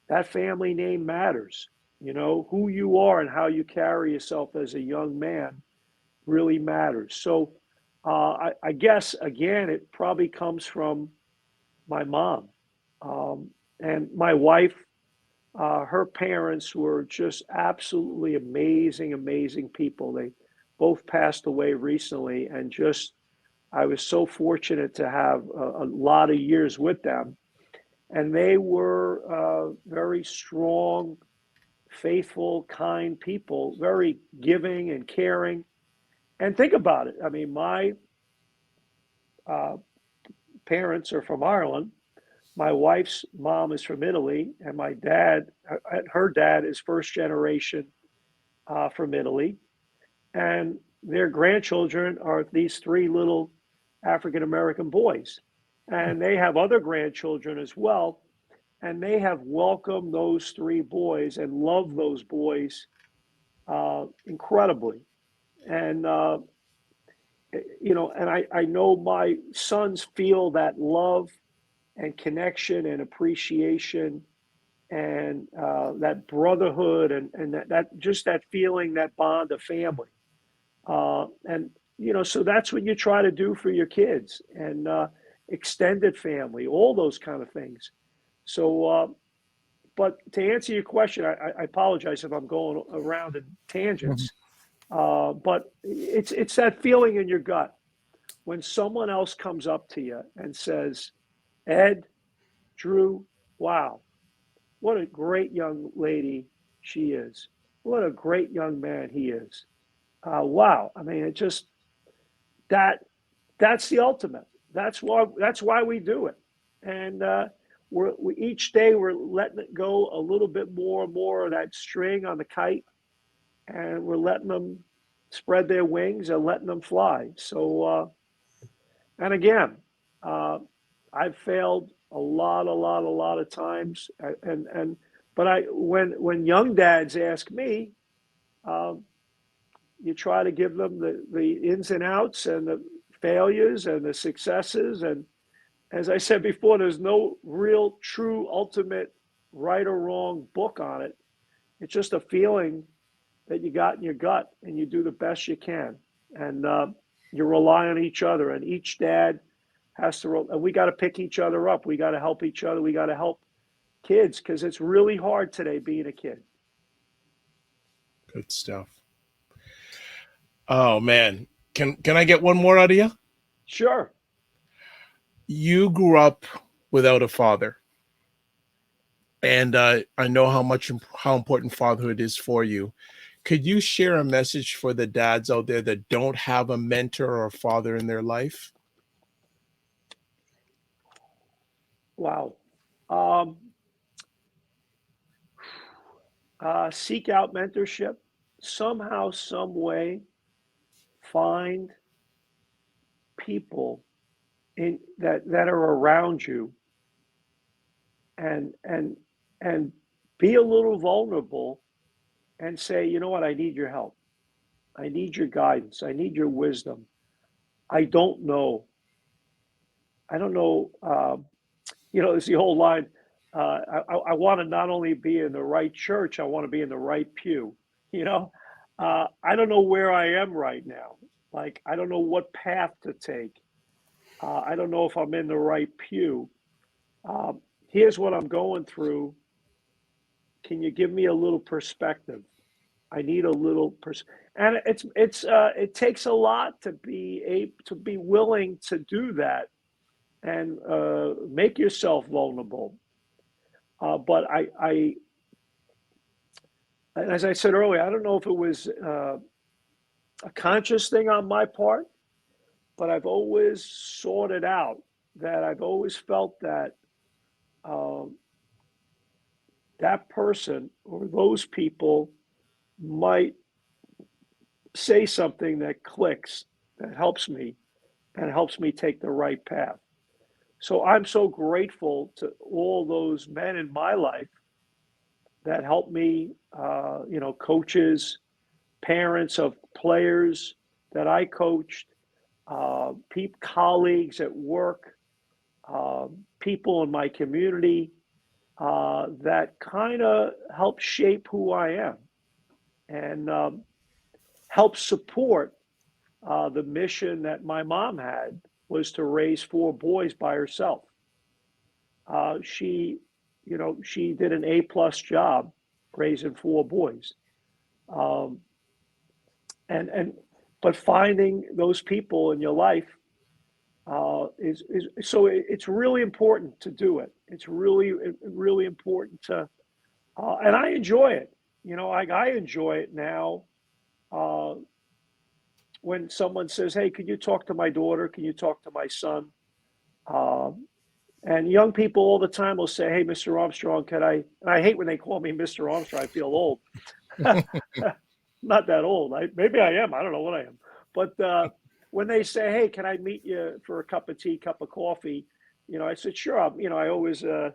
That family name matters. Who you are and how you carry yourself as a young man really matters. So I guess again, it probably comes from my mom and my wife. Her parents were just absolutely amazing, amazing people. They both passed away recently, and just I was so fortunate to have a lot of years with them. And they were very strong, faithful, kind people, very giving and caring. And think about it. I mean, my uh, parents are from Ireland. My wife's mom is from Italy, and my dad, her dad, is first generation from Italy. And their grandchildren are these three little African American boys. And they have other grandchildren as well. And they have welcomed those three boys and loved those boys incredibly. And, and I know my sons feel that love and connection and appreciation and that brotherhood and that just that feeling, that bond of family. And so that's what you try to do for your kids and extended family, all those kind of things. So, but to answer your question, I apologize if I'm going around in Mhm. tangents. But it's that feeling in your gut when someone else comes up to you and says, "Ed, Drew, wow, what a great young lady she is. What a great young man he is. Wow." I mean, it just that that's the ultimate. That's why we do it. And we each day we're letting it go a little bit more and more of that string on the kite, and we're letting them spread their wings and letting them fly. So, and again, uh, I've failed a lot of times, and but when young dads ask me, um, you try to give them the ins and outs and the failures and the successes. And as I said before, there's no real, true, ultimate right or wrong book on it. It's just a feeling that you got in your gut, and you do the best you can. And you rely on each other, and each dad has to, and we got to pick each other up. We got to help each other. We got to help kids because it's really hard today being a kid. Good stuff. Oh man, can I get one more out of you? Sure. You grew up without a father, and I know how important fatherhood is for you. Could you share a message for the dads out there that don't have a mentor or a father in their life? Wow. Um, Seek out mentorship somehow, some way. Find people in that are around you, and be a little vulnerable and say, you know what, I need your help. I need your guidance. I need your wisdom. I don't know. I don't know. It's the whole line. I want to not only be in the right church, I want to be in the right pew. You know, I don't know where I am right now. Like, I don't know what path to take. I don't know if I'm in the right pew. Um, Here's what I'm going through. Can you give me a little perspective? I need a little and it takes a lot to be willing to do that and make yourself vulnerable. But as I said earlier, I don't know if it was a conscious thing on my part, but I've always sorted out that I've always felt that um, that person or those people might say something that clicks, that helps me, and helps me take the right path. So I'm so grateful to all those men in my life that helped me, coaches, parents of players that I coached, colleagues at work, people in my community that kind of help shape who I am and help support the mission that my mom had was to raise four boys by herself. She did an A-plus job raising four boys. Um, and but finding those people in your life is so it's really important to do it. It's really important to, and I enjoy it. I enjoy it now. Uh, when someone says, "Hey, can you talk to my daughter? Can you talk to my son?" Um, and young people all the time will say, "Hey, Mr. Armstrong, can I?" And I hate when they call me Mr. Armstrong. I feel old. Not that old. Maybe I am. I don't know what I am. But when they say, "Hey, can I meet you for a cup of tea, cup of coffee?" I said, "Sure." I always I'll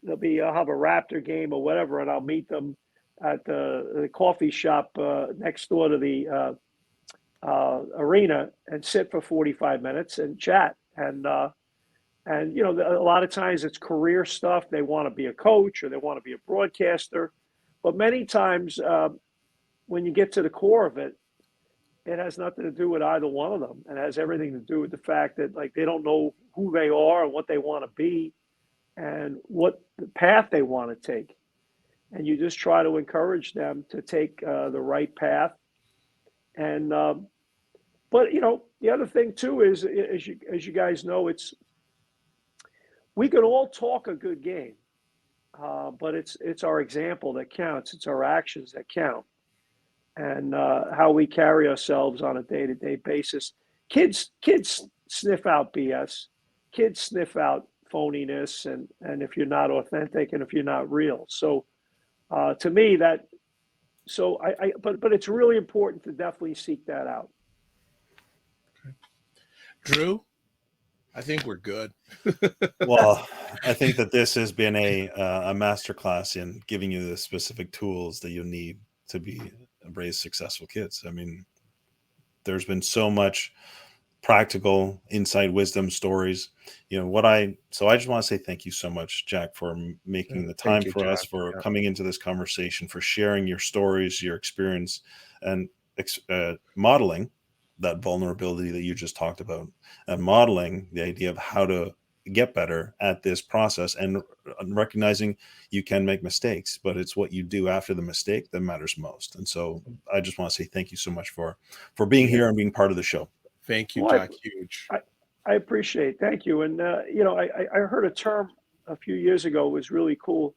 have a Raptor game or whatever, and I'll meet them at the coffee shop next door to the arena and sit for 45 minutes and chat. And a lot of times it's career stuff. They want to be a coach or they want to be a broadcaster, but many times when you get to the core of it, it has nothing to do with either one of them, and it has everything to do with the fact that like they don't know who they are and what they want to be, and what the path they want to take. And you just try to encourage them to take the right path. And but the other thing too is, as you guys know, we can all talk a good game, but it's our example that counts. It's our actions that count, and how we carry ourselves on a day-to-day basis. Kids sniff out BS. Kids sniff out phoniness, and if you're not authentic, and if you're not real. So to me, but it's really important to definitely seek that out. Drew, I think we're good. Well, I think that this has been a masterclass in giving you the specific tools that you need to raise successful kids. I mean, there's been so much practical insight, wisdom, stories. So I just want to say thank you so much, Jack, for making the time Thank you, for us, Jack. for Yeah. coming into this conversation, for sharing your stories, your experience, and modeling that vulnerability that you just talked about, and modeling the idea of how to get better at this process, and recognizing you can make mistakes, but it's what you do after the mistake that matters most. And so I just want to say thank you so much for being here and being part of the show. Thank you, Well, Jack. Huge. I appreciate it. Thank you. And, I heard a term a few years ago was really cool.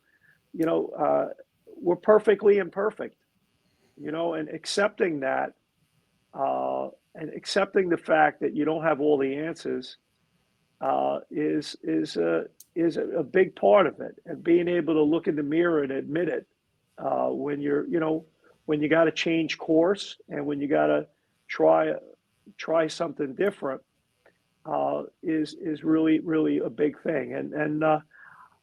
We're perfectly imperfect, and accepting that, and accepting the fact that you don't have all the answers is a big part of it. And being able to look in the mirror and admit it when when you got to change course, and when you got to try something different is really a big thing. And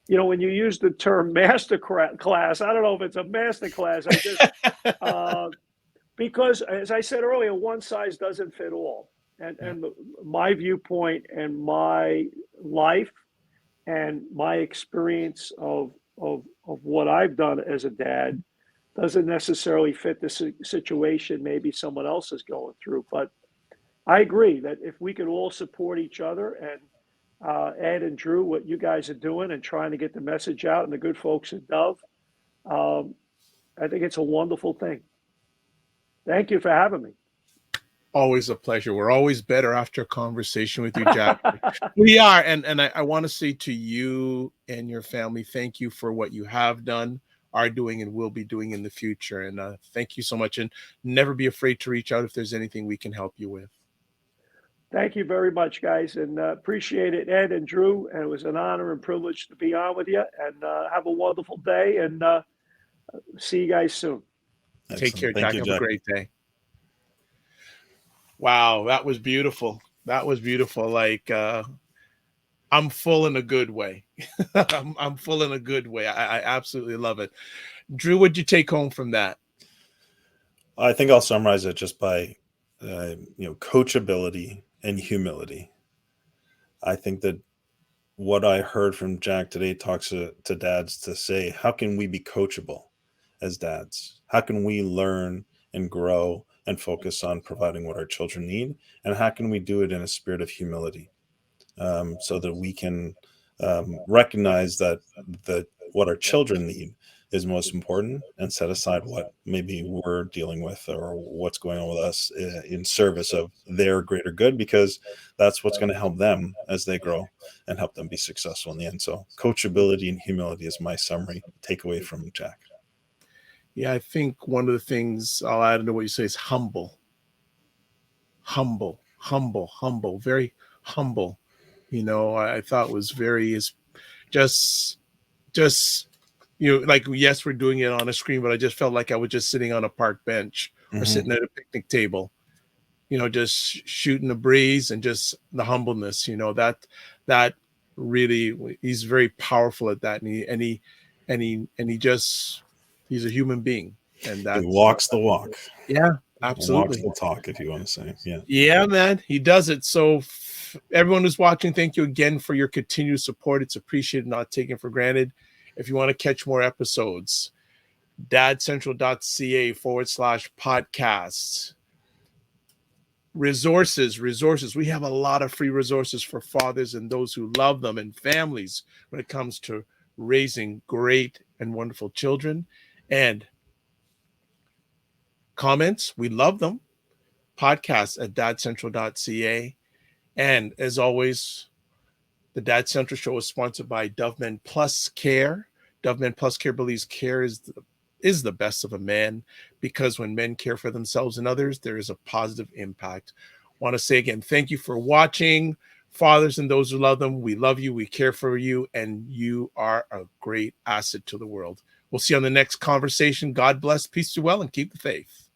when you use the term master class, I don't know if it's a master class. I just because, as I said earlier, one size doesn't fit all. And my viewpoint and my life and my experience of what I've done as a dad doesn't necessarily fit the situation maybe someone else is going through. But I agree that if we could all support each other, and Ed and Drew, what you guys are doing and trying to get the message out, and the good folks at Dove, I think it's a wonderful thing. Thank you for having me. Always a pleasure. We're always better after a conversation with you, Jack. We are. And I want to say to you and your family, thank you for what you have done, are doing, and will be doing in the future. And thank you so much. And never be afraid to reach out if there's anything we can help you with. Thank you very much, guys, and appreciate it, Ed and Drew. And it was an honor and privilege to be on with you. And have a wonderful day. And See you guys soon. Take care, Excellent. Thank Jack. you, Have a Jack. great day. Wow, that was beautiful. That was beautiful. Like I'm full in a good way. I'm full in a good way. I absolutely love it. Drew, what'd you take home from that? I think I'll summarize it just by, coachability and humility. I think that what I heard from Jack today talks to dads to say, how can we be coachable as dads? How can we learn and grow and focus on providing what our children need? And how can we do it in a spirit of humility, so that we can recognize that what our children need is most important, and set aside what maybe we're dealing with or what's going on with us in service of their greater good, because that's what's going to help them as they grow and help them be successful in the end. So coachability and humility is my summary takeaway from Jack. Yeah, I think one of the things I'll add into what you say is humble. Humble, very humble. I thought was very is just like, yes, we're doing it on a screen, but I just felt like I was just sitting on a park bench or Mm-hmm. sitting at a picnic table, just shooting the breeze, and just the humbleness, that really, he's very powerful at that. He's a human being. And He that's, walks the walk yeah, and walks absolutely. the talk, if you want to say. Yeah. Yeah, man, he does it. So everyone who's watching, thank you again for your continued support. It's appreciated, not taken for granted. If you want to catch more episodes, dadcentral.ca/podcasts. Resources. We have a lot of free resources for fathers and those who love them, and families, when it comes to raising great and wonderful children. And comments, we love them. Podcasts at dadcentral.ca. And as always, the Dad Central Show is sponsored by Doveman Plus Care. Doveman Plus Care believes care is the best of a man, because when men care for themselves and others, there is a positive impact. Want to say again, thank you for watching. Fathers and those who love them, we love you, we care for you, and you are a great asset to the world. We'll see you on the next conversation. God bless, peace to well, and keep the faith.